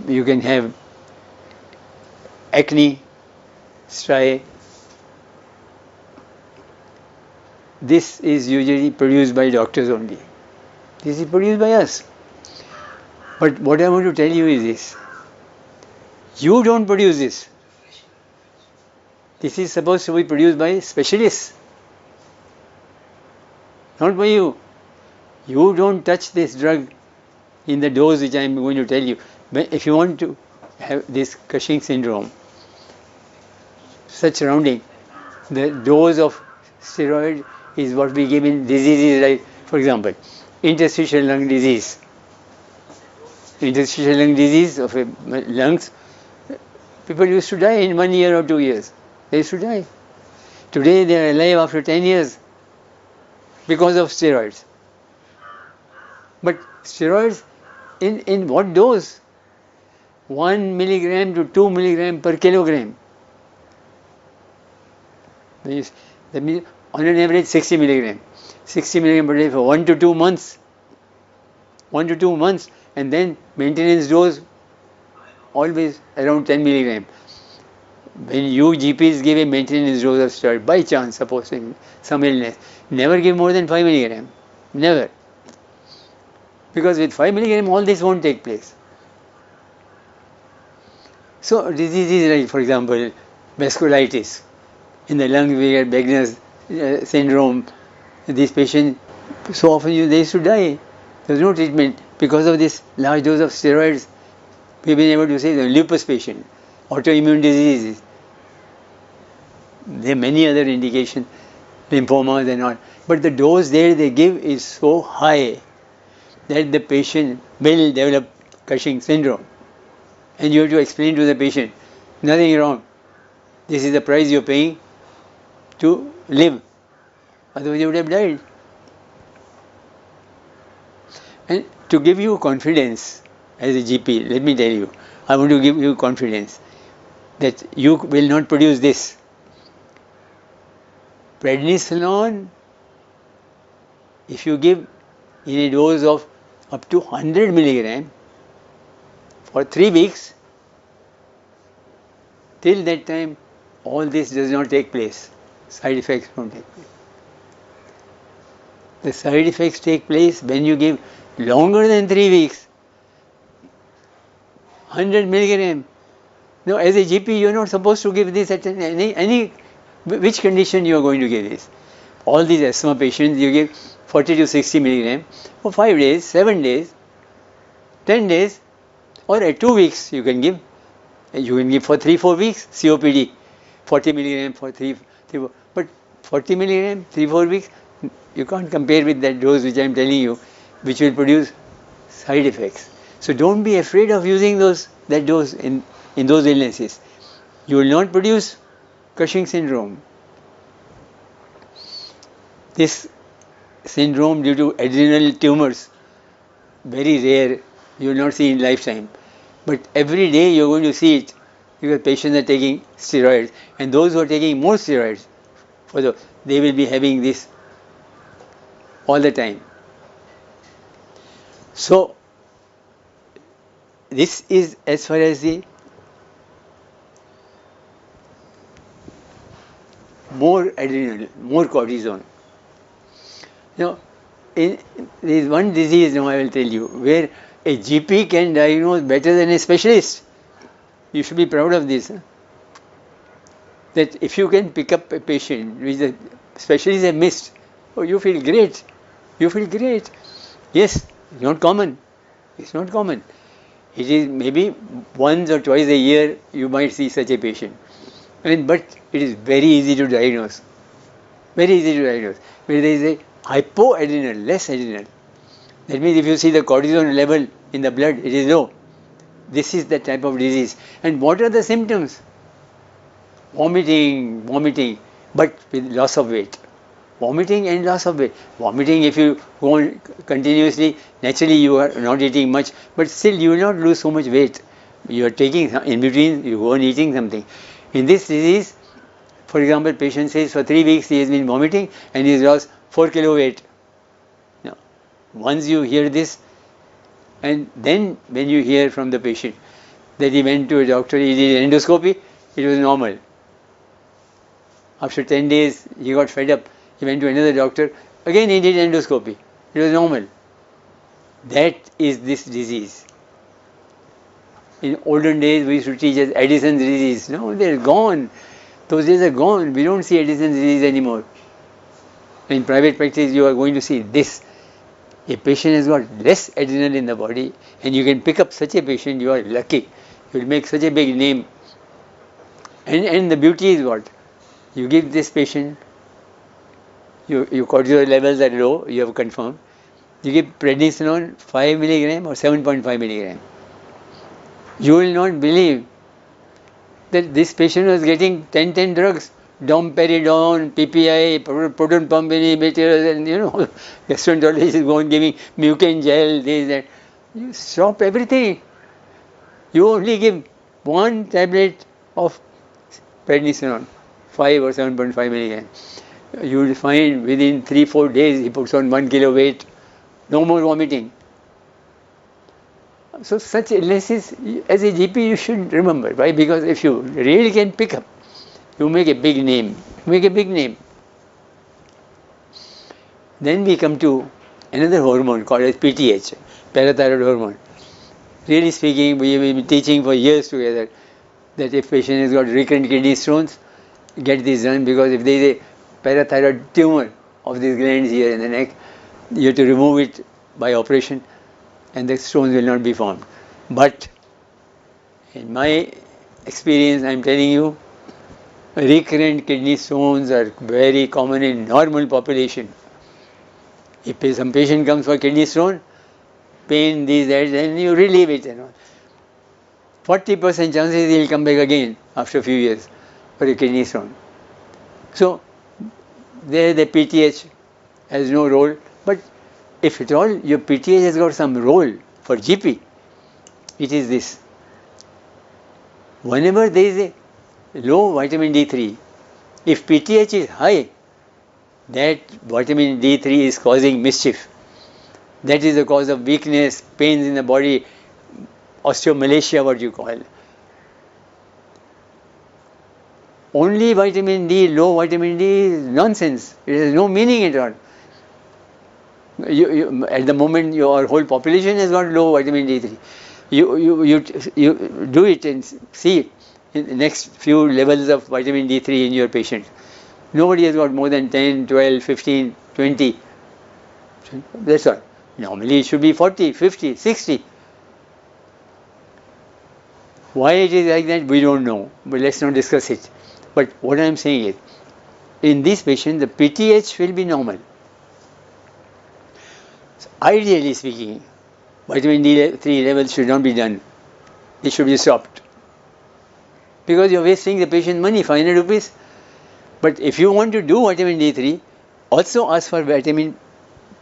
you can have acne, striae. This is usually produced by doctors only. This is produced by us. But what I want to tell you is this. You don't produce this. This is supposed to be produced by specialists. Not by you. You don't touch this drug in the dose which I am going to tell you. But if you want to have this Cushing syndrome, such surrounding, the dose of steroid is what we give in diseases like, for example, interstitial lung disease. Interstitial lung disease of lungs, people used to die in 1 year or 2 years. They used to die. Today they are alive after 10 years because of steroids. But steroids in what dose? 1 milligram to 2 milligram per kilogram. That means on an average 60 milligram. 60 milligram per day for 1 to 2 months. 1 to 2 months, and then maintenance dose always around 10 milligram. When you GPs give a maintenance dose of steroid, by chance, supposing some illness, never give more than 5 milligram. Never. Because with 5 milligram all this won't take place. So diseases like, for example, vasculitis. In the lungs we get Wegener's syndrome. These patients, so often they used to die. There was no treatment. Because of this large dose of steroids, we've been able to save the lupus patient, autoimmune diseases. There are many other indications, lymphomas and all. But the dose there they give is so high that the patient will develop Cushing syndrome. And you have to explain to the patient, nothing wrong. This is the price you're paying to live. Otherwise you would have died. And to give you confidence as a GP, let me tell you, I want to give you confidence that you will not produce this. Prednisolone, if you give in a dose of up to 100 milligram for 3 weeks, till that time all this does not take place. Side effects don't take place. The side effects take place when you give longer than 3 weeks, 100 milligram. Now, as a GP, you are not supposed to give this at any which condition you are going to give this. All these asthma patients, you give 40 to 60 milligram for 5 days, 7 days, 10 days, or at 2 weeks you can give. You can give for 3-4 weeks COPD, 40 milligram for 3-4. But 40 milligram, 3-4 weeks, you can't compare with that dose which I am telling you, which will produce side effects. So don't be afraid of using that dose in those illnesses. You will not produce Cushing syndrome. This syndrome due to adrenal tumors, very rare, you will not see in lifetime. But every day you are going to see it because patients are taking steroids, and those who are taking more steroids, they will be having this all the time. So this is as far as the more adrenal, more cortisone. Now, there is one disease now I will tell you where a GP can diagnose better than a specialist. You should be proud of this. That if you can pick up a patient which the specialists have missed, oh, you feel great. You feel great. Yes, it's not common. It's not common. It is maybe once or twice a year you might see such a patient. But it is very easy to diagnose. Very easy to diagnose. Where there is a hypoadrenal, less adrenal. That means if you see the cortisone level in the blood, it is low. This is the type of disease. And what are the symptoms? Vomiting, but with loss of weight. Vomiting and loss of weight. Vomiting, if you go on continuously, naturally you are not eating much, but still you will not lose so much weight. You are taking, in between, you go on eating something. In this disease, for example, patient says for 3 weeks he has been vomiting and he has lost 4 kilo weight. Now, once you hear this, and then when you hear from the patient that he went to a doctor, he did endoscopy, it was normal. After 10 days, he got fed up. He went to another doctor, again he did endoscopy, it was normal. That is this disease. In olden days, we used to teach as Addison's disease. No, they're gone. Those days are gone. We don't see Addison's disease anymore. In private practice, you are going to see this. A patient has got less adrenal in the body, and you can pick up such a patient, you are lucky. You will make such a big name. And the beauty is what? You give this patient, your cortisol levels are low, you have confirmed. You give prednisolone 5 milligram or 7.5 milligram. You will not believe that this patient was getting 10 drugs, domperidone, PPI, proton pump inhibitors, and gastroenterologist is going giving mucin gel, this, that. You stop everything. You only give one tablet of prednisolone, 5 or 7.5 milligram. You will find within 3-4 days he puts on 1 kilo weight, no more vomiting. So such illnesses, as a GP, you should remember. Why? Because if you really can pick up, you make a big name. Make a big name. Then we come to another hormone called as PTH, parathyroid hormone. Really speaking, we have been teaching for years together that if patient has got recurrent kidney stones, get this done, because if there is a parathyroid tumor of these glands here in the neck, you have to remove it by operation, and the stones will not be formed. But in my experience, I am telling you, recurrent kidney stones are very common in normal population. If some patient comes for kidney stone, pain, this, that, then you relieve it. 40% chances he will come back again after a few years for a kidney stone. So there the PTH has no role, but if at all your PTH has got some role for GP, it is this. Whenever there is a low vitamin D3, if PTH is high, that vitamin D3 is causing mischief. That is the cause of weakness, pains in the body, osteomalacia, what you call. Only vitamin D, low vitamin D is nonsense. It has no meaning at all. At the moment, your whole population has got low vitamin D3. You do it and see in the next few levels of vitamin D3 in your patient. Nobody has got more than 10, 12, 15, 20. That's all. Normally it should be 40, 50, 60. Why it is like that, we don't know. But let's not discuss it. But what I am saying is, in this patient, the PTH will be normal. So ideally speaking, vitamin D3 levels should not be done. It should be stopped. Because you are wasting the patient money, 500 rupees. But if you want to do vitamin D3, also ask for vitamin,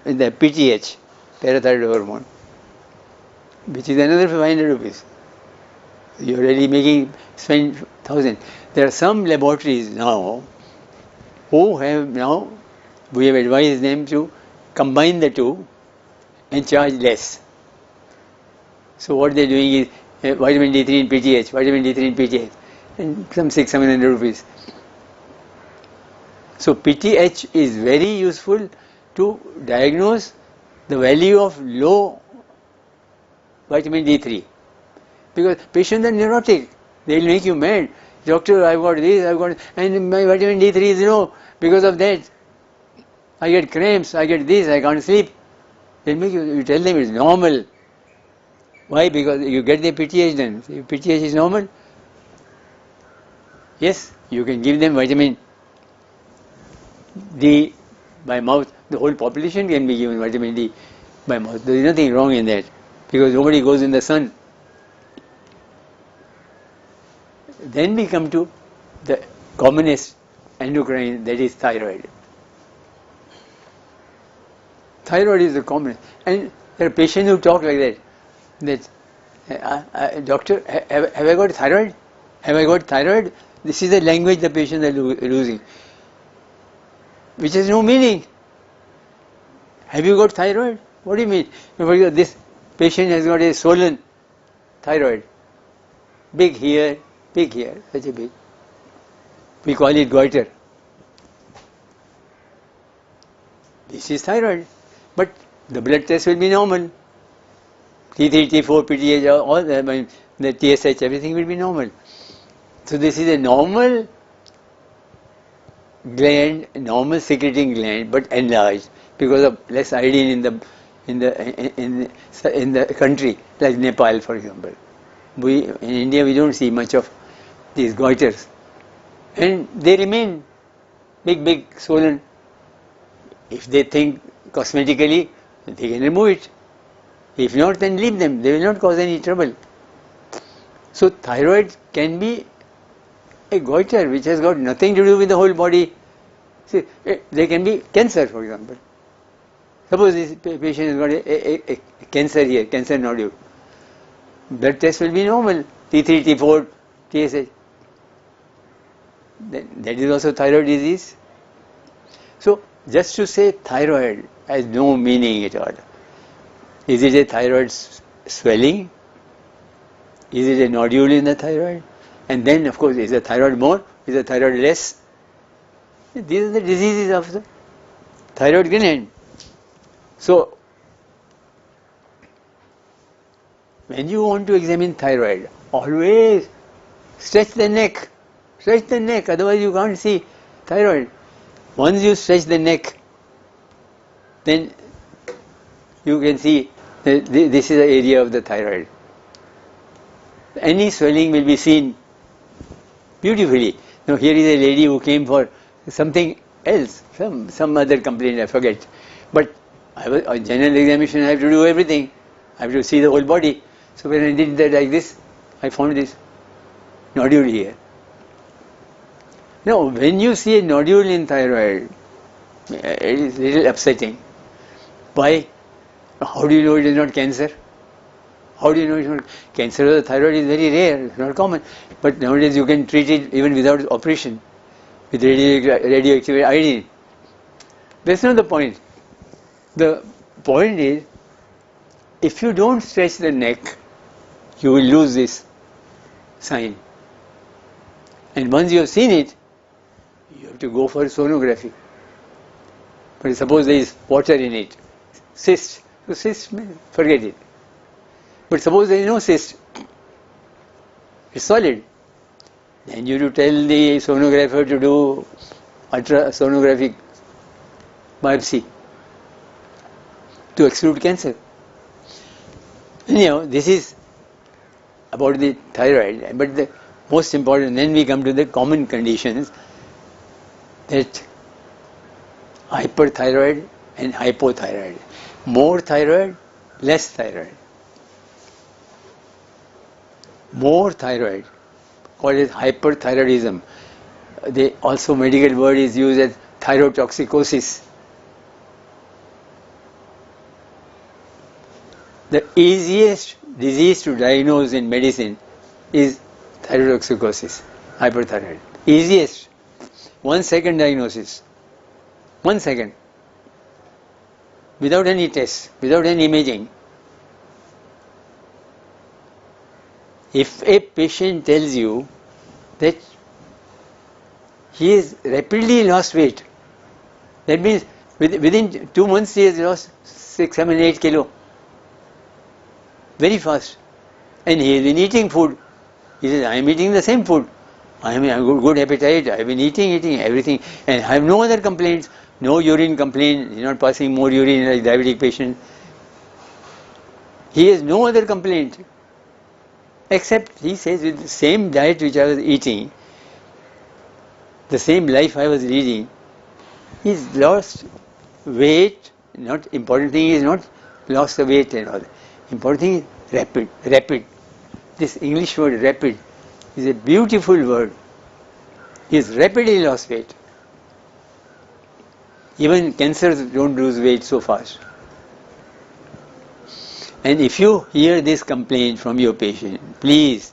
the PTH, parathyroid hormone, which is another 500 rupees. You are really spend 1,000. There are some laboratories now who have we have advised them to combine the two and charge less. So what they are doing is vitamin D3 and PTH, vitamin D3 and PTH, and some 600-700 rupees. So PTH is very useful to diagnose the value of low vitamin D3. Because patients are neurotic, they will make you mad. Doctor, I've got this, and my vitamin D3 is low. Because of that, I get cramps, I get this, I can't sleep. They make you tell them it's normal. Why? Because you get the PTH done. If PTH is normal, yes, you can give them vitamin D by mouth. The whole population can be given vitamin D by mouth. There is nothing wrong in that, because nobody goes in the sun. Then we come to the commonest endocrine, that is thyroid. Thyroid is the commonest. And there are patients who talk like that, doctor, have I got thyroid? Have I got thyroid? This is the language the patients are losing, which has no meaning. Have you got thyroid? What do you mean? This patient has got a swollen thyroid. big here, such a big. We call it goiter. This is thyroid. But the blood test will be normal. T3, T4, PTH, all the TSH, everything will be normal. So this is a normal gland, normal secreting gland, but enlarged because of less iodine in the country, like Nepal, for example. In India we don't see much of these goiters, and they remain big, swollen. If they think cosmetically, they can remove it. If not, then leave them. They will not cause any trouble. So thyroid can be a goiter which has got nothing to do with the whole body. See, there can be cancer, for example. Suppose this patient has got a cancer here, cancer nodule. Blood test will be normal, T3, T4, TSH. That is also thyroid disease. So just to say thyroid has no meaning at all. Is it a thyroid swelling? Is it a nodule in the thyroid? And then, of course, is the thyroid more? Is the thyroid less? These are the diseases of the thyroid gland. So, when you want to examine thyroid, always stretch the neck. Stretch the neck, otherwise you can't see thyroid. Once you stretch the neck, then you can see that this is the area of the thyroid. Any swelling will be seen beautifully. Now here is a lady who came for something else, some other complaint, I forget. But a general examination, I have to do everything. I have to see the whole body. So when I did that like this, I found this nodule here. Now when you see a nodule in thyroid, it is a little upsetting. Why? How do you know it is not cancer? How do you know it's not cancer of the thyroid is very rare, it's not common. But nowadays you can treat it even without operation with radioactive iodine. That's not the point. The point is, if you don't stretch the neck, you will lose this sign. And once you have seen it, you have to go for sonography. But suppose there is water in it, cyst. So cyst, forget it. But suppose there is no cyst, it's solid. Then you have to tell the sonographer to do ultrasonographic biopsy to exclude cancer. Anyhow, this is about the thyroid. But the most important, then we come to the common conditions, that hyperthyroid and hypothyroid. More thyroid, less thyroid. More thyroid, called as hyperthyroidism. Also medical word is used as thyrotoxicosis. The easiest disease to diagnose in medicine is thyrotoxicosis, hyperthyroid. Easiest. 1 second diagnosis. 1 second. Without any tests, without any imaging. If a patient tells you that he has rapidly lost weight, that means within 2 months he has lost 6, 7, 8 kilo. Very fast. And he has been eating food. He says, I am eating the same food. I have good appetite, I have been eating everything, and I have no other complaints, no urine complaint, he is not passing more urine like diabetic patient. He has no other complaint, except he says with the same diet which I was eating, the same life I was leading, he's lost weight. Not important thing is not lost the weight and all. Important thing is rapid. This English word rapid is a beautiful word. He has rapidly lost weight. Even cancers don't lose weight so fast. And if you hear this complaint from your patient, please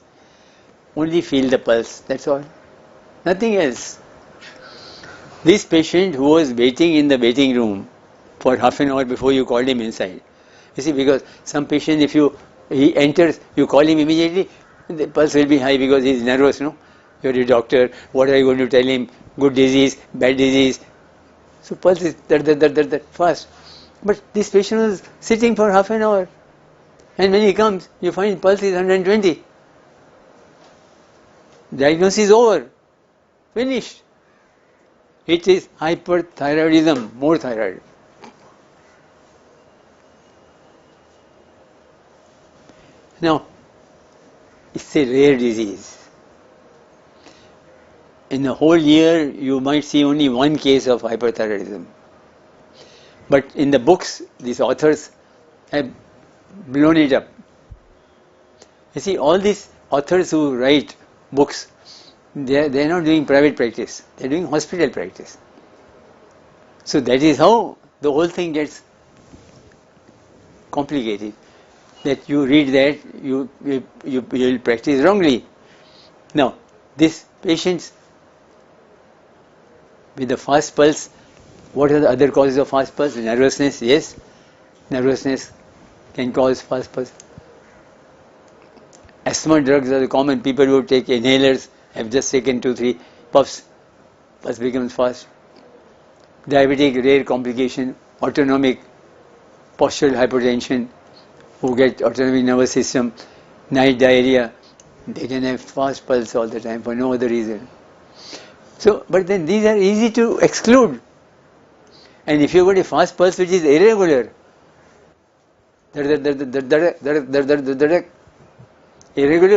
only feel the pulse, that's all. Nothing else. This patient who was waiting in the waiting room for half an hour before you called him inside. You see, because some patient, if he enters, you call him immediately, the pulse will be high because he is nervous, no? You're a doctor, what are you going to tell him? Good disease, bad disease. So pulse is that fast. But this patient was sitting for half an hour. And when he comes, you find pulse is 120. Diagnosis is over. Finished. It is hyperthyroidism, more thyroid. Now, it's a rare disease. In a whole year, you might see only one case of hyperthyroidism. But in the books, these authors have blown it up. You see, all these authors who write books, they are not doing private practice, they are doing hospital practice. So that is how the whole thing gets complicated. That you read that, you will practice wrongly. Now, this patients with the fast pulse, what are the other causes of fast pulse? Nervousness, yes. Nervousness can cause fast pulse. Asthma drugs are the common. People who take inhalers have just taken 2-3 puffs, pulse becomes fast. Diabetic, rare complication. Autonomic, postural hypertension, who get autonomic nervous system, night diarrhea, they can have fast pulse all the time for no other reason. So, but then these are easy to exclude. And if you got a fast pulse which is irregular, irregular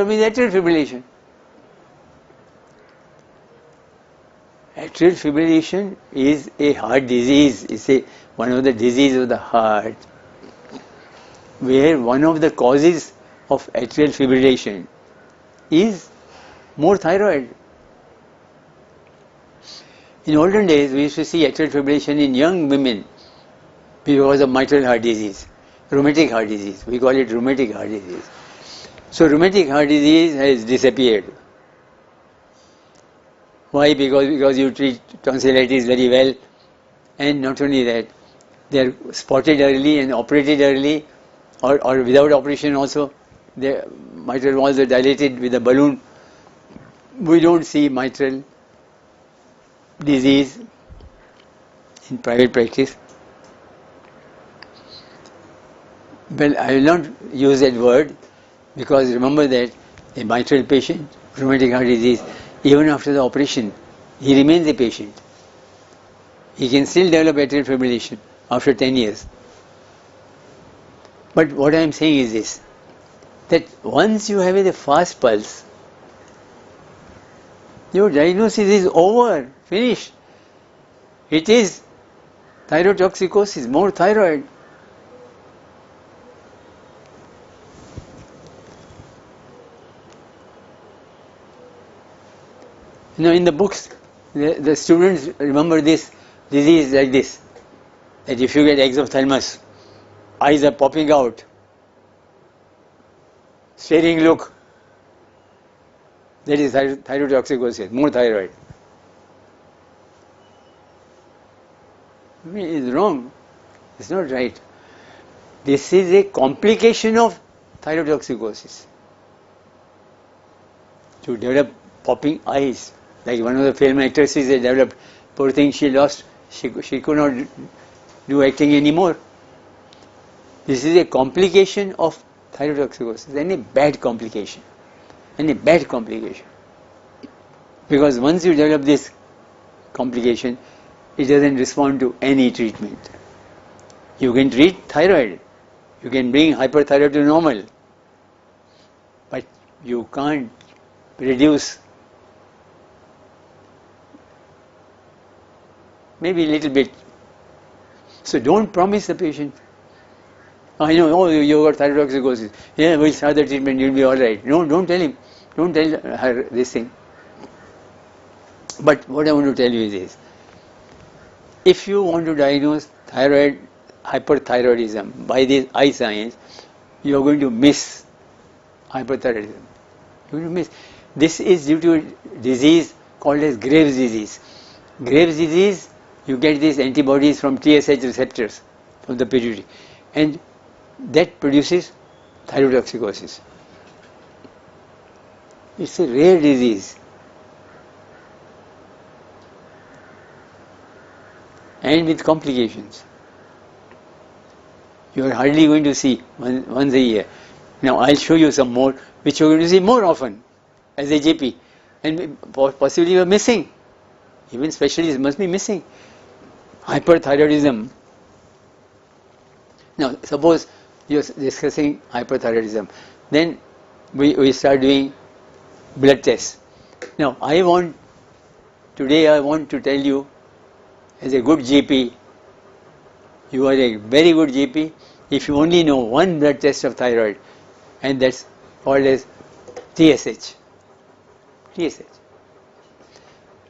means atrial fibrillation. Atrial fibrillation is a heart disease. It's one of the diseases of the heart, where one of the causes of atrial fibrillation is more thyroid. In olden days, we used to see atrial fibrillation in young women because of mitral heart disease, rheumatic heart disease. We call it rheumatic heart disease. So rheumatic heart disease has disappeared. Why? Because you treat tonsillitis very well, and not only that, they are spotted early and operated early, or without operation also. The mitral walls are dilated with a balloon. We don't see mitral disease in private practice. Well, I will not use that word, because remember that a mitral patient, rheumatic heart disease, even after the operation, he remains a patient. He can still develop atrial fibrillation after 10 years. But what I am saying is this, that once you have a fast pulse, your diagnosis is over, finished. It is thyrotoxicosis, more thyroid. You know, in the books, the students remember this disease like this, that if you get exophthalmos, eyes are popping out, staring look, that is thyrotoxicosis, more thyroid. I mean, it's wrong. It's not right. This is a complication of thyrotoxicosis. To develop popping eyes, like one of the film actresses that developed, poor thing, she lost, she could not do acting anymore. This is a complication of thyrotoxicosis, and a bad complication. Because once you develop this complication, it doesn't respond to any treatment. You can treat thyroid, you can bring hyperthyroid to normal, but you can't reduce, maybe a little bit. So don't promise the patient, I know, oh, you got thyrotoxicosis, yeah, we'll start the treatment, you'll be alright. No, don't tell him, don't tell her this thing. But what I want to tell you is this, if you want to diagnose thyroid hyperthyroidism by this eye science, you are going to miss hyperthyroidism. You are going to miss. This is due to a disease called as Graves' disease. Graves' disease, you get these antibodies from TSH receptors from the pituitary, and that produces thyrotoxicosis. It's a rare disease. And with complications. You are hardly going to see once a year. Now I'll show you some more, which you're going to see more often as a GP. And possibly you are missing. Even specialists must be missing. Hyperthyroidism. Now suppose you're discussing hyperthyroidism. Then we start doing blood tests. Now today I want to tell you, as a good GP, you are a very good GP if you only know one blood test of thyroid, and that's called as TSH. TSH.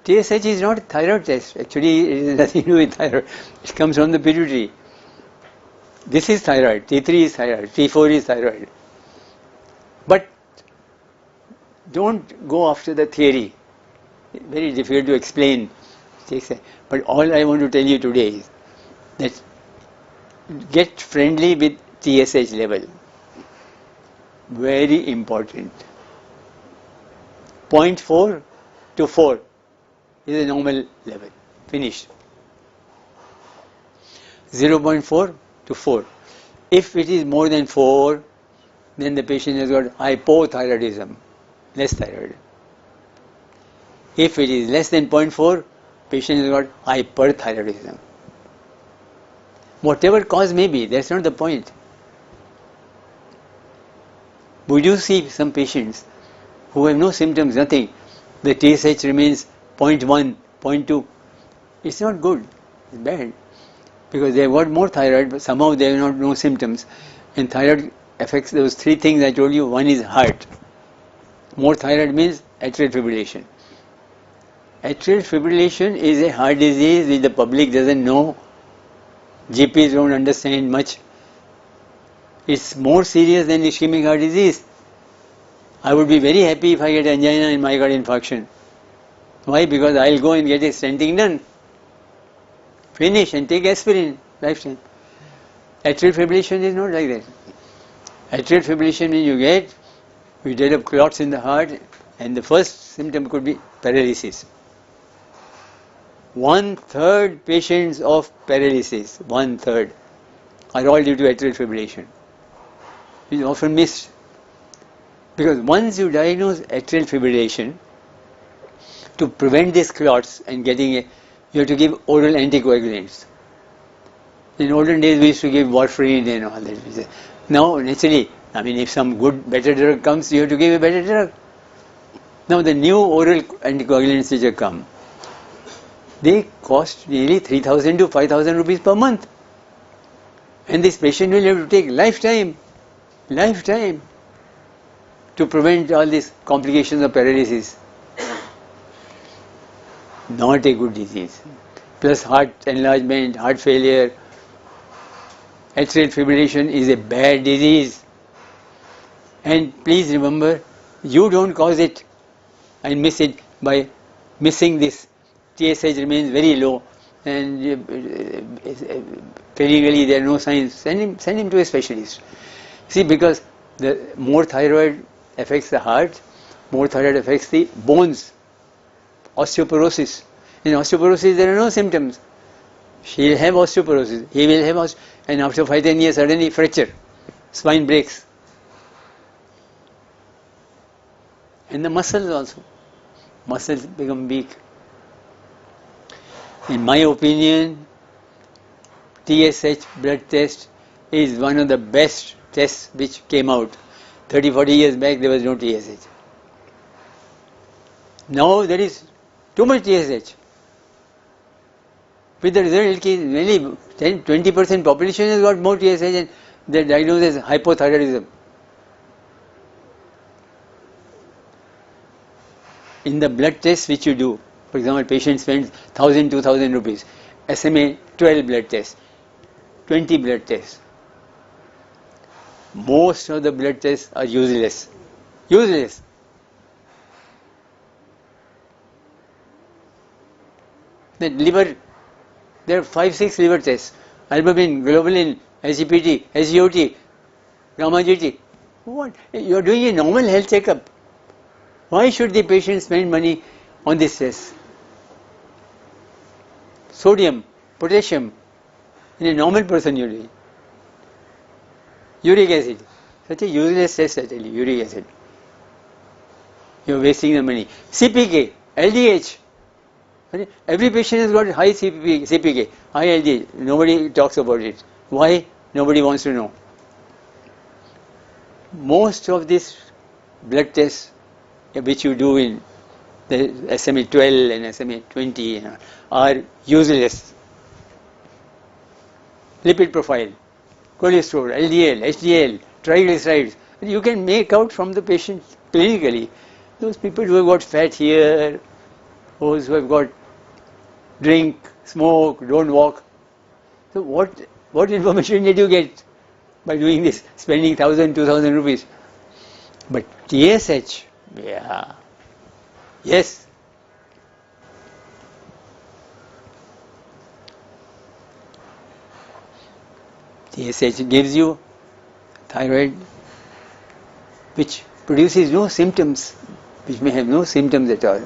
TSH is not a thyroid test. Actually, it has nothing to do with thyroid. It comes from the pituitary. This is thyroid. T3 is thyroid. T4 is thyroid. But don't go after the theory. Very difficult to explain. But all I want to tell you today is that get friendly with TSH level. Very important. 0.4 to 4 is a normal level. Finished. 0.4 to 4. If it is more than 4, then the patient has got hypothyroidism, less thyroid. If it is less than 0.4, patient has got hyperthyroidism. Whatever cause may be, that's not the point. We do see some patients who have no symptoms, nothing. The TSH remains 0.1, 0.2. It's not good. It's bad. Because they have got more thyroid, but somehow they have no symptoms. And thyroid affects those three things I told you. One is heart. More thyroid means atrial fibrillation. Atrial fibrillation is a heart disease which the public doesn't know. GPs don't understand much. It's more serious than ischemic heart disease. I would be very happy if I get angina and myocardial infarction. Why? Because I'll go and get a stenting done. Finish and take aspirin, lifetime. Atrial fibrillation is not like that. Atrial fibrillation when you develop clots in the heart, and the first symptom could be paralysis. 1/3 patients of paralysis, 1/3, are all due to atrial fibrillation. It is often missed. Because once you diagnose atrial fibrillation, to prevent these clots and you have to give oral anticoagulants. In olden days we used to give warfarin and all that. Now naturally, if some better drug comes, you have to give a better drug. Now the new oral anticoagulants which have come, they cost nearly 3,000 to 5,000 rupees per month. And this patient will have to take lifetime to prevent all these complications of paralysis. Not a good disease. Plus heart enlargement, heart failure. Atrial fibrillation is a bad disease. And please remember, you don't cause it and miss it by missing this. TSH remains very low and clinically there are no signs. Send him to a specialist. See, because the more thyroid affects the heart, more thyroid affects the bones. Osteoporosis. In osteoporosis there are no symptoms. She will have osteoporosis. He will have and after 5-10 years suddenly fracture. Spine breaks. And the muscles also. Muscles become weak. In my opinion, TSH blood test is one of the best tests which came out. 30-40 years back there was no TSH. Now there is too much TSH. With the result, nearly 10-20% population has got more TSH and they are diagnosed as hypothyroidism. In the blood tests which you do, for example, patient spends 1,000-2,000 rupees. SMA 12 blood tests, 20 blood tests. Most of the blood tests are useless. Useless. The liver, there are 5-6 liver tests. Albumin, globulin, SGPT, SGOT, gamma GT. What? You are doing a normal health checkup. Why should the patient spend money on this test? Sodium, potassium, in a normal person you do. Uric acid, such a useless test I tell you, uric acid. You are wasting the money. CPK, LDH. Every patient has got high CPK, high LDH. Nobody talks about it. Why? Nobody wants to know. Most of these blood tests which you do in the SMA 12 and SMA 20 are useless. Lipid profile, cholesterol, LDL, HDL, triglycerides. You can make out from the patient clinically. Those people who have got fat here, those who have got drink, smoke, don't walk. So what information did you get by doing this, spending 1,000, 2,000 rupees? But TSH, yeah, yes. TSH gives you thyroid which produces no symptoms, which may have no symptoms at all.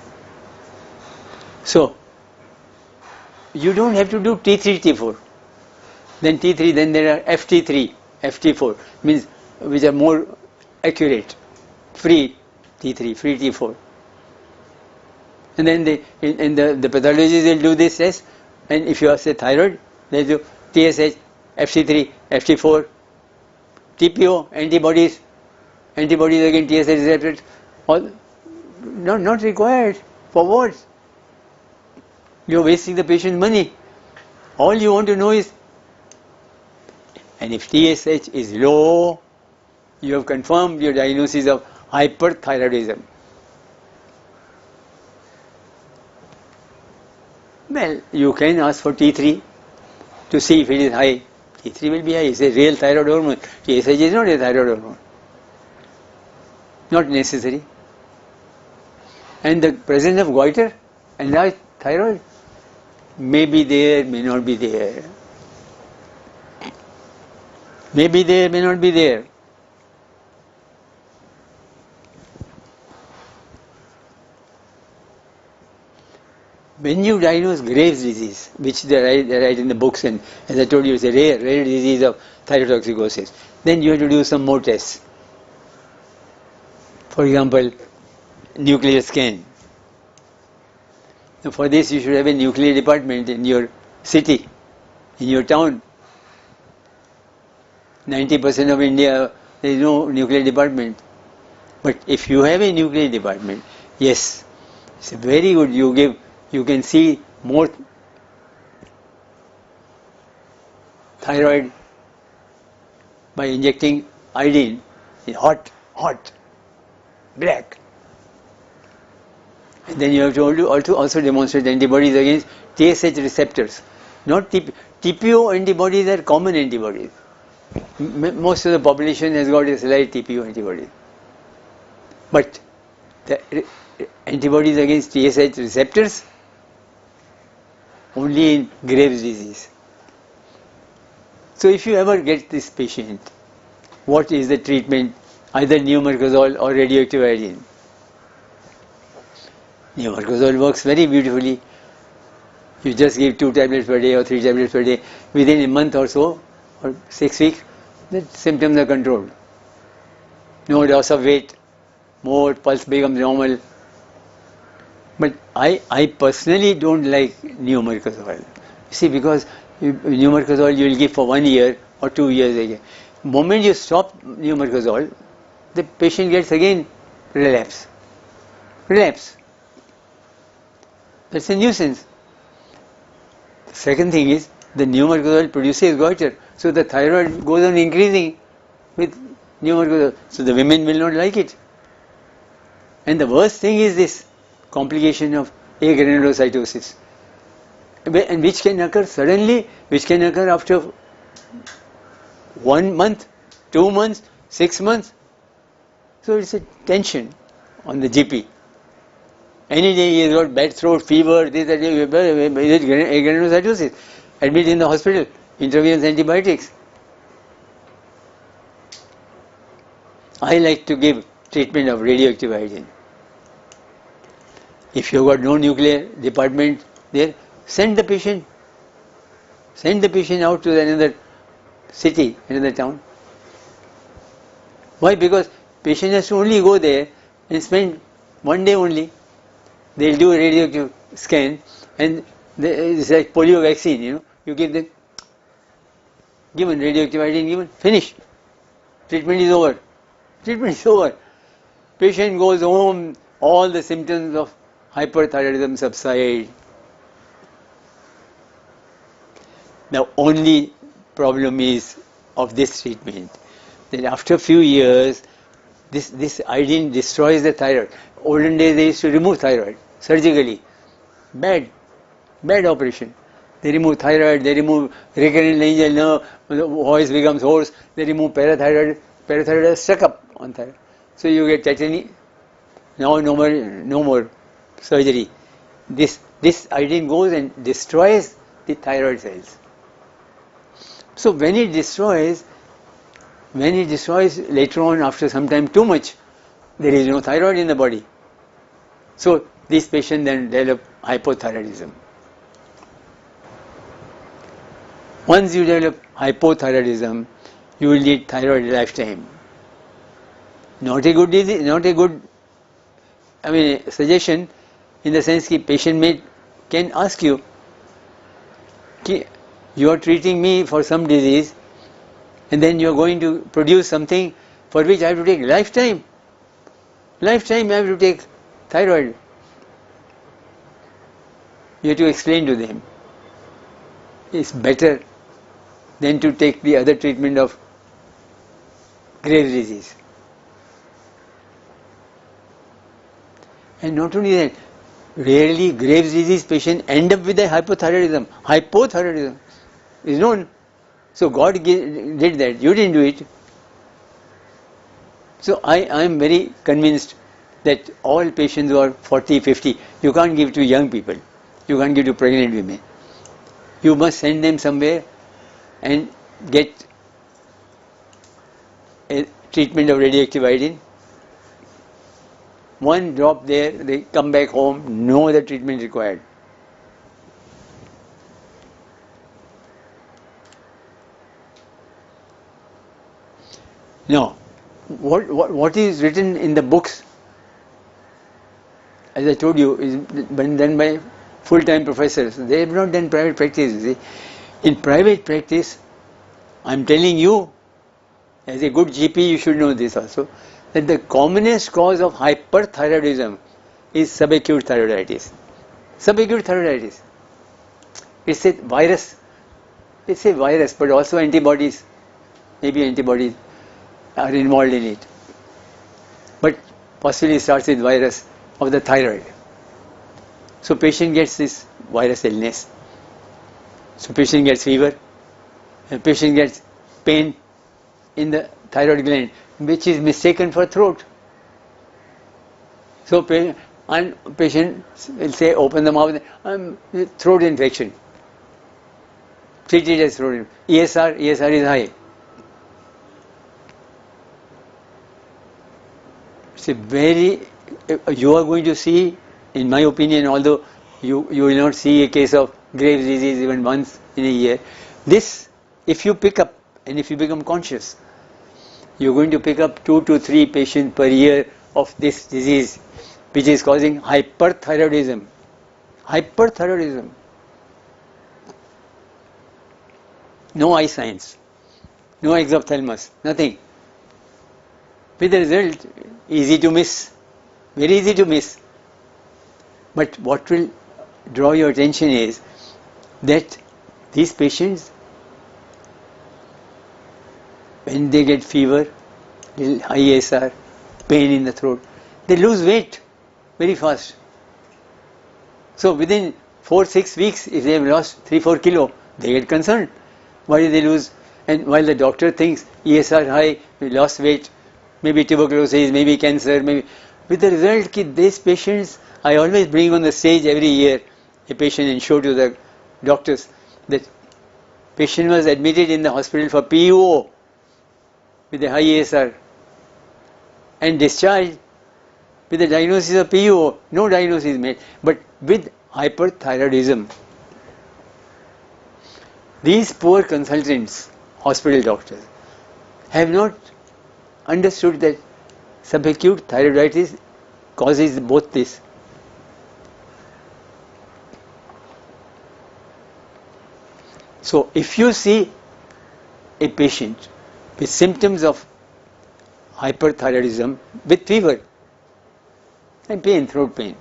So, you don't have to do T3, T4. Then T3, then there are FT3, FT4, means which are more accurate. Free T3, free T4. And then the pathologists will do this test, and if you are say thyroid, they do TSH, FC3, FT4, TPO, antibodies against TSH receptors, all not required. For what? You are wasting the patient's money. All you want to know is, and if TSH is low, you have confirmed your diagnosis of hyperthyroidism. Well, you can ask for T3 to see if it is high. T3 will be high. It's a real thyroid hormone. TSH is not a thyroid hormone. Not necessary. And the presence of goiter, enlarged thyroid, may be there, may not be there. May be there, may not be there. When you diagnose Graves' disease, which they write in the books, and as I told you, it's a rare disease of thyrotoxicosis, then you have to do some more tests. For example, nuclear scan. Now for this, you should have a nuclear department in your city, in your town. 90% of India, there is no nuclear department. But if you have a nuclear department, yes, it's very good. You can see more thyroid by injecting iodine in hot, black. And then you have to also demonstrate antibodies against TSH receptors. Not TPO antibodies are common antibodies. Most of the population has got a slight TPO antibody. But the antibodies against TSH receptors only in Graves' disease. So if you ever get this patient, what is the treatment? Either neomercazole or radioactive iodine. Neomercazole works very beautifully. You just give 2 tablets per day or 3 tablets per day. Within a month or so, or 6 weeks, the symptoms are controlled. No loss of weight, more pulse becomes normal. But I personally don't like neomercazole. See, because neomercazole you will give for 1 year or 2 years again. The moment you stop neomercazole, the patient gets again relapse. That's a nuisance. The second thing is, the neomercazole produces goiter, so the thyroid goes on increasing with neomercazole. So the women will not like it. And the worst thing is this complication of agranulocytosis, and which can occur suddenly, which can occur after 1 month, 2 months, 6 months. So it's a tension on the GP. Any day he has got bad throat, fever, this, that, agranulocytosis. Admit in the hospital, intravenous antibiotics. I like to give treatment of radioactive iodine. If you've got no nuclear department there, send the patient out to another city, another town. Why? Because patient has to only go there and spend one day only. They'll do a radioactive scan, and it's like polio vaccine, you give them, given radioactive iodine, given, finish. Treatment is over. Treatment is over. Patient goes home, all the symptoms of hyperthyroidism subside. The only problem is of this treatment that after a few years, this iodine destroys the thyroid. Olden days they used to remove thyroid surgically. Bad operation. They remove thyroid, they remove recurrent laryngeal nerve, the voice becomes hoarse, they remove parathyroid is stuck up on thyroid. So you get tetany. Now no more surgery. This iodine goes and destroys the thyroid cells. So when it destroys later on, after some time too much, there is no thyroid in the body. So this patient then develop hypothyroidism. Once you develop hypothyroidism, you will need thyroid lifetime. Not a good disease, not a good suggestion, in the sense that patient can ask you, you are treating me for some disease and then you are going to produce something for which I have to take lifetime. Lifetime I have to take thyroid. You have to explain to them. It's better than to take the other treatment of Graves' disease. And not only that, rarely Graves' disease patients end up with a hypothyroidism. Hypothyroidism is known. So God did that. You didn't do it. So I am very convinced that all patients who are 40, 50, you can't give to young people. You can't give to pregnant women. You must send them somewhere and get a treatment of radioactive iodine. One drop there, they come back home, no other treatment required. Now, what is written in the books, as I told you, is been done by full-time professors. They have not done private practice. You see. In private practice, I am telling you, as a good GP, you should know this also, that the commonest cause of hyperthyroidism is subacute thyroiditis. Subacute thyroiditis. It's a virus. It's a virus, but also antibodies. Maybe antibodies are involved in it. But possibly starts with virus of the thyroid. So patient gets this virus illness. So patient gets fever. And patient gets pain in the thyroid gland, which is mistaken for throat. So patient will say, open the mouth, throat infection. Treat it as throat infection. ESR is high. It's a very, you are going to see, in my opinion, although you will not see a case of Graves' disease even once in a year, this, if you pick up and if you become conscious, you're going to pick up 2 to 3 patients per year of this disease, which is causing hyperthyroidism. Hyperthyroidism. No eye signs, no exophthalmos, nothing. With the result, easy to miss, very easy to miss. But what will draw your attention is that these patients, when they get fever, little high ESR, pain in the throat, they lose weight very fast. So within 4-6 weeks, if they have lost 3-4 kilo, they get concerned. Why do they lose? And while the doctor thinks ESR high, we lost weight, maybe tuberculosis, maybe cancer, maybe. With the result, these patients, I always bring on the stage every year a patient and show to the doctors that patient was admitted in the hospital for PUO with a high ESR and discharged With the diagnosis of PUO, no diagnosis is made. But with hyperthyroidism, these poor consultants, hospital doctors, have not understood that subacute thyroiditis causes both this. So, if you see a patient with symptoms of hyperthyroidism with fever and pain, throat pain,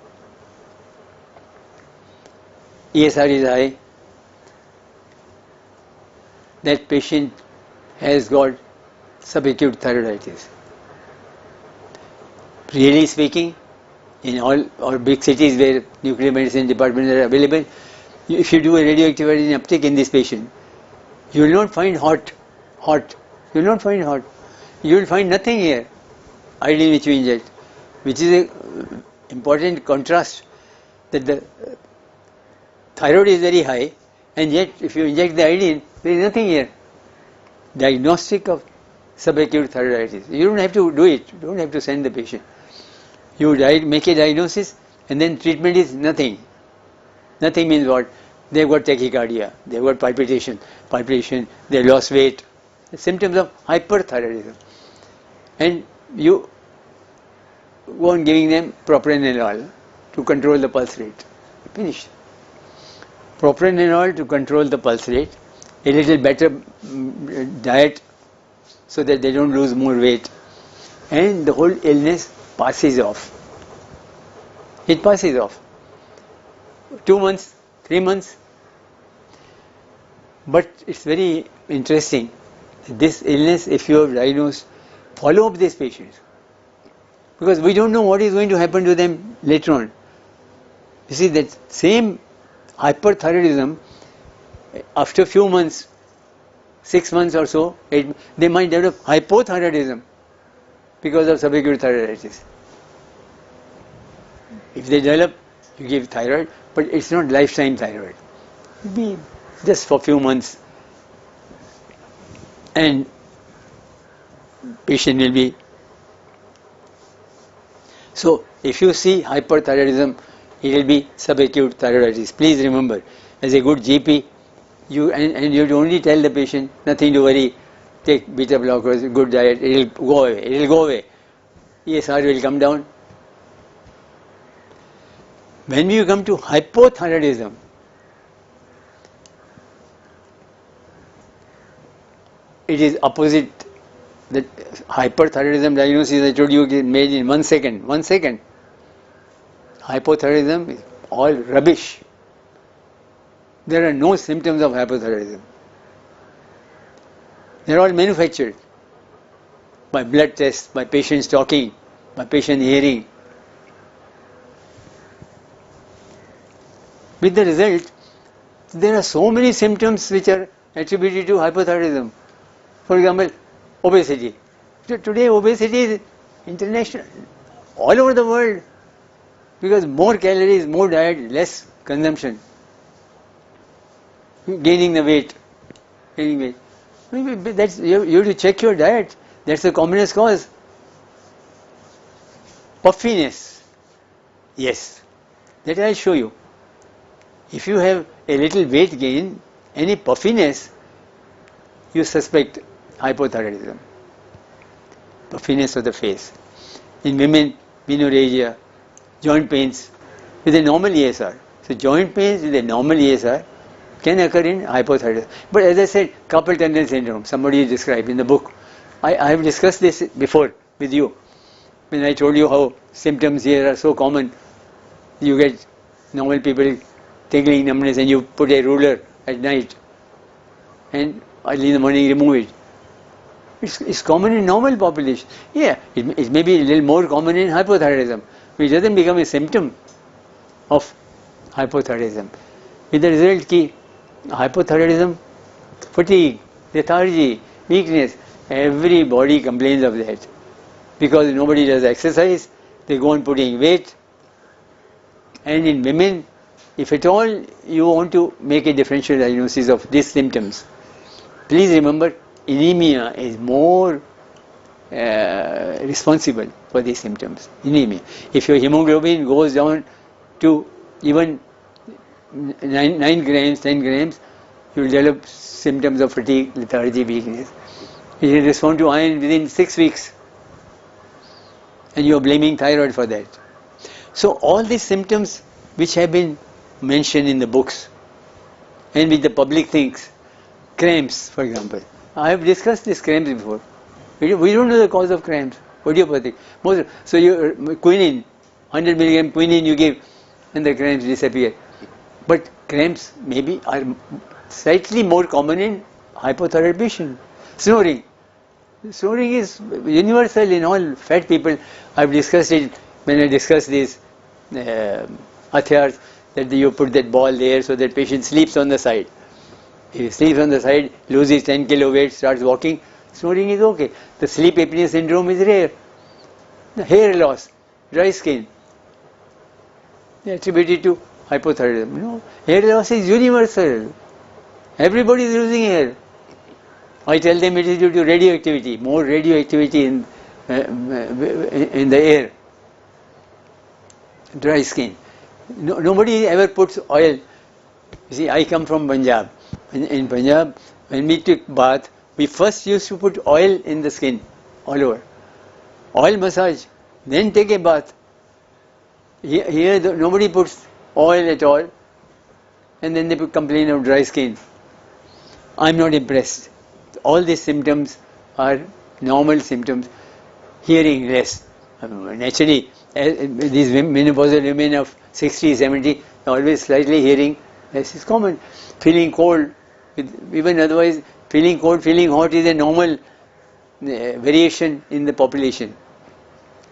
ESR is high, that patient has got subacute thyroiditis. Really speaking, in all our big cities where nuclear medicine departments are available, if you do a radioactive iodine uptake in this patient, you will not find hot. You will not find hot. You will find nothing here, iodine which you inject, which is an important contrast that the thyroid is very high, and yet if you inject the iodine, there is nothing here. Diagnostic of subacute thyroiditis. You don't have to do it. You don't have to send the patient. You make a diagnosis, and then treatment is nothing. Nothing means what? They've got tachycardia, they've got palpitation, they lost weight. The symptoms of hyperthyroidism. And you go on giving them propranolol to control the pulse rate. Finished. Propranolol to control the pulse rate, a little better diet so that they don't lose more weight, and the whole illness passes off. It passes off. 2 months, 3 months. But it's very interesting. This illness, if you have diagnosed, follow up these patients. Because we don't know what is going to happen to them later on. You see, that same hyperthyroidism, after a few months, 6 months or so, they might develop hypothyroidism because of subacute thyroiditis. If they develop, you give thyroid, but it's not lifetime thyroid. It will be just for a few months, and patient will be. So, if you see hyperthyroidism, it will be subacute thyroiditis. Please remember, as a good GP, you only tell the patient, nothing to worry, take beta blockers, good diet, it will go away. It will go away. ESR will come down. When you come to hypothyroidism, it is opposite. The hyperthyroidism diagnosis, I told you, is made in 1 second. 1 second. Hypothyroidism is all rubbish. There are no symptoms of hypothyroidism. They are all manufactured by blood tests, by patients talking, by patient hearing. With the result, there are so many symptoms which are attributed to hypothyroidism. For example, obesity. Today obesity is international, all over the world, because more calories, more diet, less consumption. Gaining the weight. That's, you have to check your diet. That's the commonest cause. Puffiness. Yes, that I'll show you. If you have a little weight gain, any puffiness, you suspect hypothyroidism. Puffiness of the face. In women, menorrhagia, joint pains with a normal ESR. So joint pains with a normal ESR can occur in hypothyroidism. But as I said, carpal tunnel syndrome, somebody described in the book. I have discussed this before with you. When I told you how symptoms here are so common, you get normal people tingling numbness, and you put a ruler at night and early in the morning remove it. It's common in normal population. Yeah, it may be a little more common in hypothyroidism, which doesn't become a symptom of hypothyroidism. With the result ki hypothyroidism, fatigue, lethargy, weakness, everybody complains of that. Because nobody does exercise, they go on putting weight. And in women, if at all you want to make a differential diagnosis of these symptoms, please remember anemia is more responsible for these symptoms. Anemia. If your hemoglobin goes down to even 9 grams, 10 grams, you will develop symptoms of fatigue, lethargy, weakness. You will respond to iron within 6 weeks. And you are blaming thyroid for that. So all these symptoms which have been mentioned in the books and which the public thinks, cramps for example. I have discussed these cramps before. We don't know the cause of cramps. Idiopathic. So you quinine, 100 milligram quinine you give and the cramps disappear. But cramps maybe are slightly more common in hypothyroid patients. Snoring. Snoring is universal in all fat people. I have discussed it when I discussed these athyars, that you put that ball there so that patient sleeps on the side. If he sleeps on the side, loses 10 kilo weight, starts walking, snoring is okay. The sleep apnea syndrome is rare. The hair loss, dry skin, attributed to hypothyroidism. No, hair loss is universal. Everybody is losing hair. I tell them it is due to radioactivity, more radioactivity in the air. Dry skin. Nobody ever puts oil. You see, I come from Punjab. In Punjab, when we took bath, we first used to put oil in the skin, all over. Oil massage, then take a bath. Here nobody puts oil at all, and then they complain of dry skin. I'm not impressed. All these symptoms are normal symptoms. Hearing less. Naturally, these menopausal women of 60, 70, always slightly hearing less is common. Feeling cold, even otherwise, feeling cold, feeling hot is a normal variation in the population.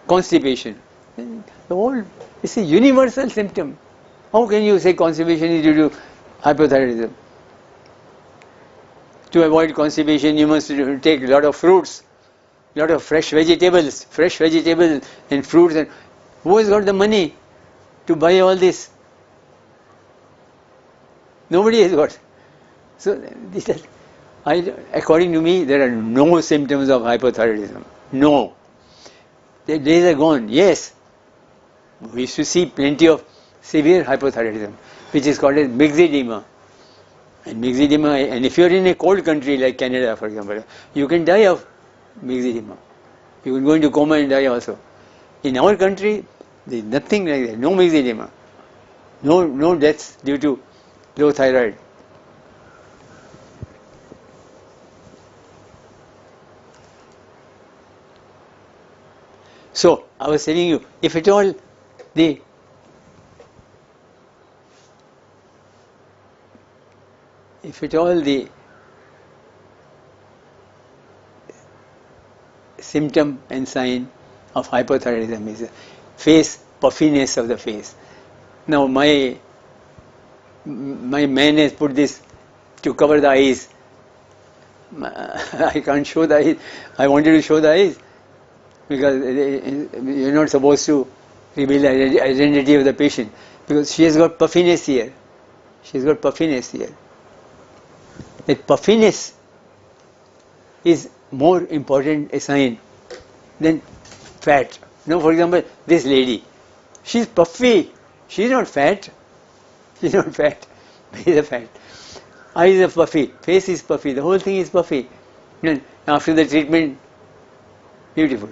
Constipation. It's a universal symptom. How can you say constipation is due to hypothyroidism? To avoid constipation, you must take a lot of fruits, a lot of fresh vegetables and fruits. And who has got the money to buy all this? Nobody has got. So, according to me, there are no symptoms of hypothyroidism. No. The days are gone. Yes, we used to see plenty of severe hypothyroidism, which is called as myxedema. And myxedema, and if you are in a cold country like Canada, for example, you can die of myxedema. You can go into coma and die also. In our country, there is nothing like that. No myxedema. No deaths due to low thyroid. So, I was telling you, if at all the symptom and sign of hypothyroidism is face, puffiness of the face. Now my man has put this to cover the eyes. I can't show the eyes. I wanted to show the eyes because you're not supposed to reveal the identity of the patient, because she has got puffiness here. She has got puffiness here. That puffiness is more important a sign than fat. Now, for example, this lady, she's puffy. She's not fat. She's not fat. She's a fat. Eyes are puffy. Face is puffy. The whole thing is puffy. And after the treatment, beautiful.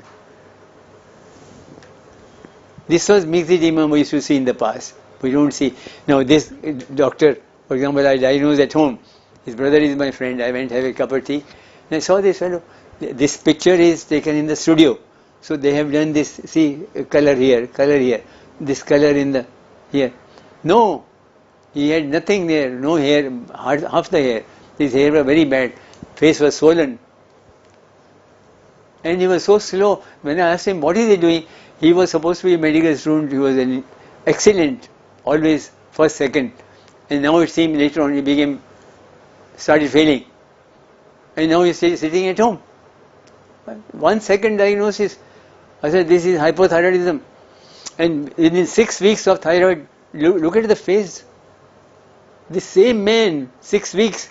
This was myxedema we used to see in the past. We don't see. Now this doctor, for example, I diagnosed at home. His brother is my friend. I went to have a cup of tea. And I saw this fellow. This picture is taken in the studio. So they have done this, see, color here, this color in the, here. No, he had nothing there, no hair, half the hair. His hair was very bad. Face was swollen. And he was so slow. When I asked him, what is he doing? He was supposed to be a medical student. He was an excellent, always first, second. And now it seemed later on he started failing. And now he's sitting at home. 1 second diagnosis. I said, this is hypothyroidism. And within 6 weeks of thyroid, look at the face. The same man, 6 weeks,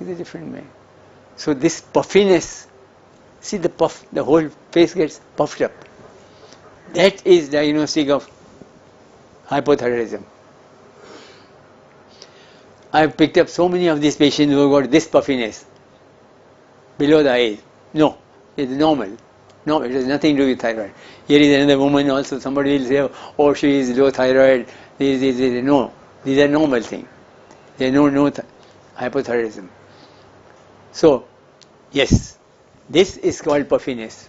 is a different man. So this puffiness See the puff, the whole face gets puffed up. That is diagnostic of hypothyroidism. I have picked up so many of these patients who have got this puffiness below the eyes. No, it's normal. No, it has nothing to do with thyroid. Here is another woman also, somebody will say, oh, she is low thyroid. No, these are normal things. There is no hypothyroidism. So, yes, this is called puffiness.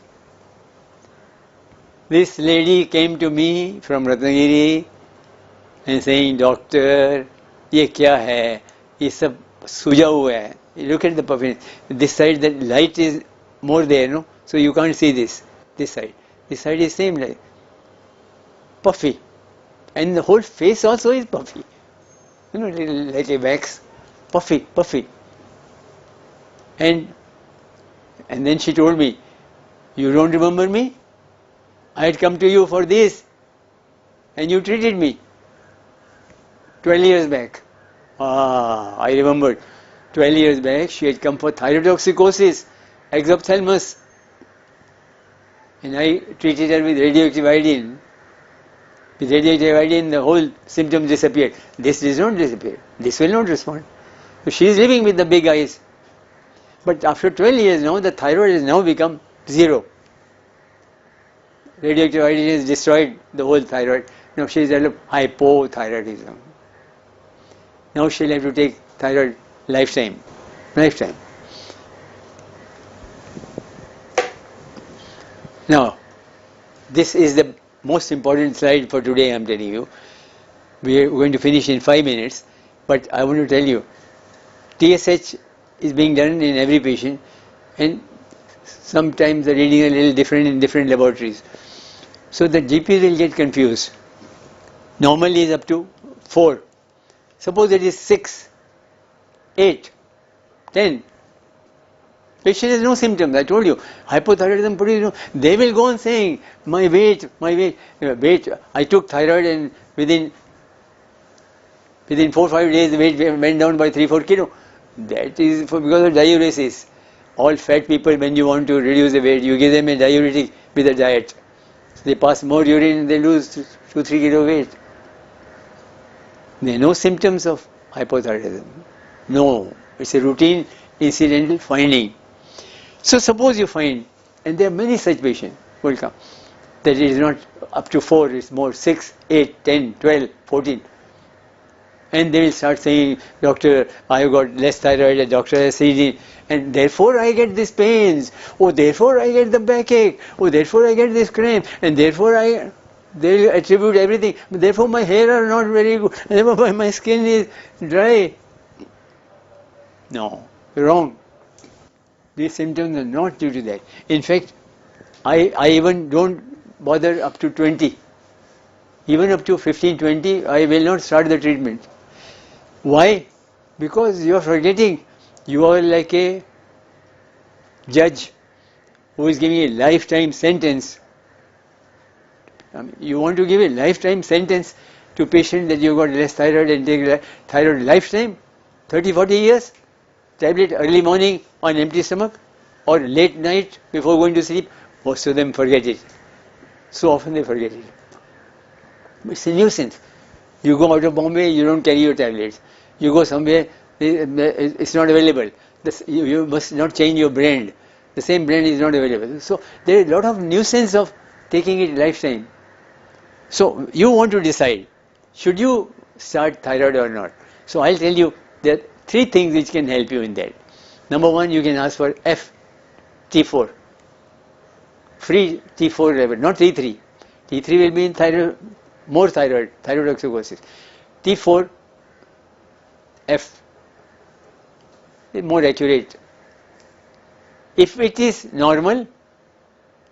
This lady came to me from Ratnagiri and saying, doctor, ये क्या है? ये सब सूजा हुआ है. Look at the puffiness. This side, the light is more there, no? So you can't see this. This side. This side is same like puffy. And the whole face also is puffy. Little like a wax. Puffy, puffy. And then she told me, you don't remember me? I had come to you for this. And you treated me. 12 years back. I remembered. 12 years back, she had come for thyrotoxicosis, exophthalmos. And I treated her with radioactive iodine. With radioactive iodine, the whole symptoms disappeared. This does not disappear. This will not respond. So she is living with the big eyes. But after 12 years now, the thyroid has now become zero. Radioactive iodine has destroyed the whole thyroid. Now she has developed hypothyroidism. Now she'll have to take thyroid lifetime. Lifetime. Now, this is the most important slide for today, I am telling you. We are going to finish in 5 minutes, but I want to tell you, TSH is being done in every patient, and sometimes the reading is a little different in different laboratories. So the GP will get confused. Normally is up to 4. Suppose it is 6, 8, 10. Patient has no symptoms. I told you, hypothyroidism, they will go on saying, my weight, I took thyroid and within 4 or 5 days the weight went down by 3-4 kilo. That is because of diuresis. All fat people, when you want to reduce the weight, you give them a diuretic with a diet. So they pass more urine and they lose 2-3 kilo weight. There are no symptoms of hypothyroidism. No, it's a routine incidental finding. So suppose you find, and there are many such patients who will come, that it is not up to 4, it's more 6, 8, 10, 12, 14. And they will start saying, doctor, I have got less thyroid, the doctor has seen it, and therefore I get these pains, oh therefore I get the backache, oh therefore I get this cramp, and therefore they attribute everything, therefore my hair are not very good, therefore my skin is dry. No, wrong. These symptoms are not due to that. In fact, I even don't bother up to 20. Even up to 15, 20, I will not start the treatment. Why? Because you are forgetting, you are like a judge who is giving a lifetime sentence. You want to give a lifetime sentence to patient that you got less thyroid and take thyroid lifetime? 30, 40 years? Tablet early morning on empty stomach or late night before going to sleep? Most of them forget it. So often they forget it. It's a nuisance. You go out of Bombay, you don't carry your tablets. You go somewhere, it's not available. You must not change your brand. The same brand is not available. So there is a lot of nuisance of taking it lifetime. So you want to decide, should you start thyroid or not? So I'll tell you, there are 3 things which can help you in that. Number 1, you can ask for T4. Free T4 level, not T3. T3 will be in thyroid, more thyroid, thyrotoxicosis. T4, F is more accurate. If it is normal,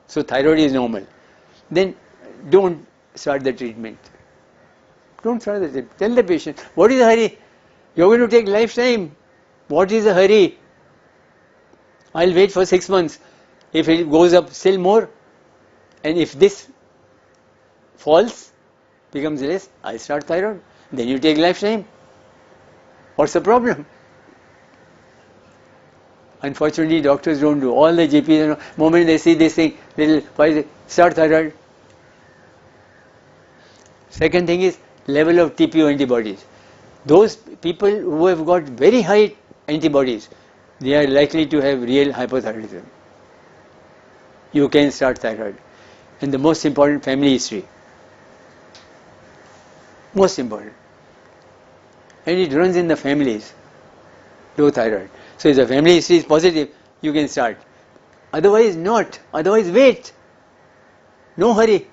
so thyroid is normal, then don't start the treatment. Don't start the treatment. Tell the patient, what is the hurry? You're going to take lifetime. What is the hurry? I'll wait for 6 months. If it goes up still more, and if this falls, becomes less, I'll start thyroid. Then you take lifetime. What's the problem? Unfortunately, doctors don't do. All the GPs, you know, moment they see this thing, they'll start thyroid. Second thing is level of TPO antibodies. Those people who have got very high antibodies, they are likely to have real hypothyroidism. You can start thyroid. And the most important, family history. Most important. And it runs in the families, low thyroid. So if the family history is positive, you can start. Otherwise not. Otherwise wait. No hurry.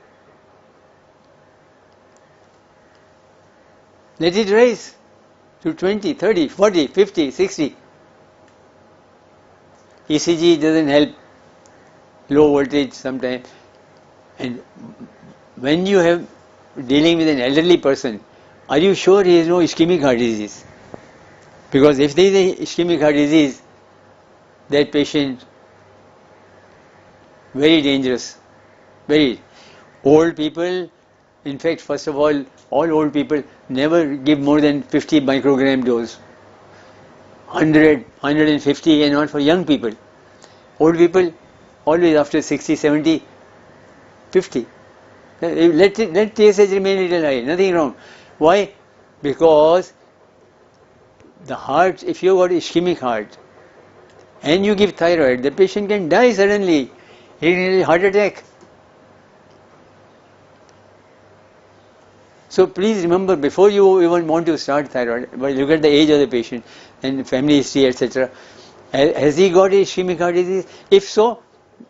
Let it rise to 20, 30, 40, 50, 60. ECG doesn't help. Low voltage sometimes. And when you have dealing with an elderly person, are you sure he has no ischemic heart disease? Because if there is a ischemic heart disease, that patient, very dangerous. Very. Old people, in fact, first of all old people never give more than 50 microgram dose. 100, 150, and not for young people. Old people, always after 60, 70, 50. Let TSH remain a little high, nothing wrong. Why? Because the heart, if you got ischemic heart and you give thyroid, the patient can die suddenly. He can get a heart attack. So please remember, before you even want to start thyroid, but look at the age of the patient and family history, etc. Has he got ischemic heart disease? If so,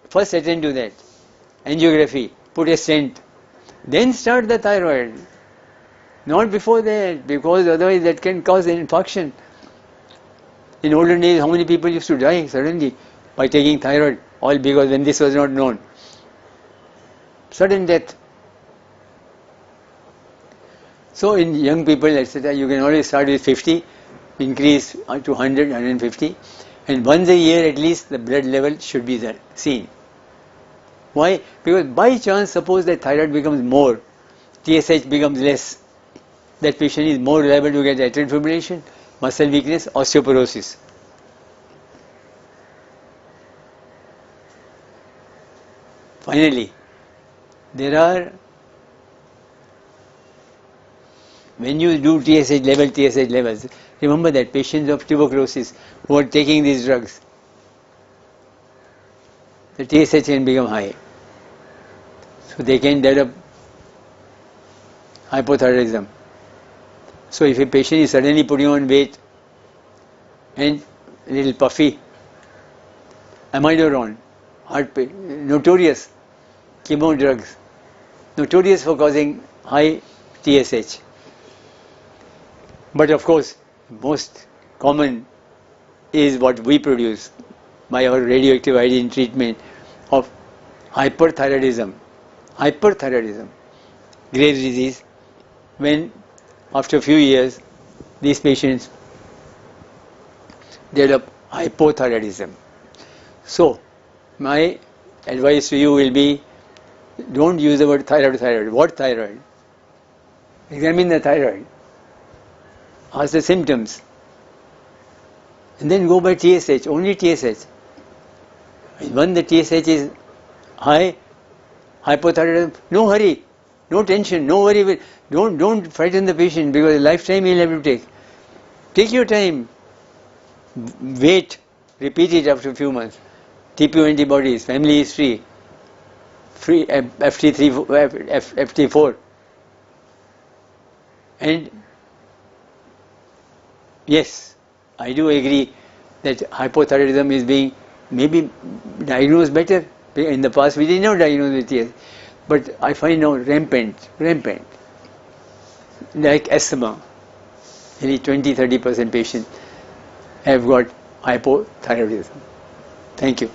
first attend to that. Angiography, put a stent. Then start the thyroid. Not before that, because otherwise that can cause an infarction. In olden days, how many people used to die suddenly by taking thyroid? All because when this was not known. Sudden death. So in young people, etc., you can always start with 50, increase to 100, 150, and once a year at least the blood level should be there, seen. Why? Because by chance, suppose that thyroid becomes more, TSH becomes less, that patient is more liable to get atrial fibrillation, muscle weakness, osteoporosis. Finally, there are, when you do TSH levels, remember that patients of tuberculosis who are taking these drugs, the TSH can become high. So they can develop hypothyroidism. So if a patient is suddenly putting on weight and a little puffy, amiodarone, heart pain, notorious chemo drugs, notorious for causing high TSH. But of course, most common is what we produce by our radioactive iodine treatment of hyperthyroidism. Hyperthyroidism, Graves' disease, when after a few years these patients develop hypothyroidism. So, my advice to you will be, don't use the word thyroid. What thyroid? Examine the thyroid. Ask the symptoms. And then go by TSH, only TSH. When the TSH is high, hypothyroidism, no hurry, no tension, no worry. Don't frighten the patient, because a lifetime he'll have to take. Take your time. Wait. Repeat it after a few months. TPO antibodies, family history, free FT4. And yes, I do agree that hypothyroidism is being maybe diagnosed better. In the past we did not diagnose with TSH, but I find now rampant, like asthma. Only 20-30% patients have got hypothyroidism. Thank you.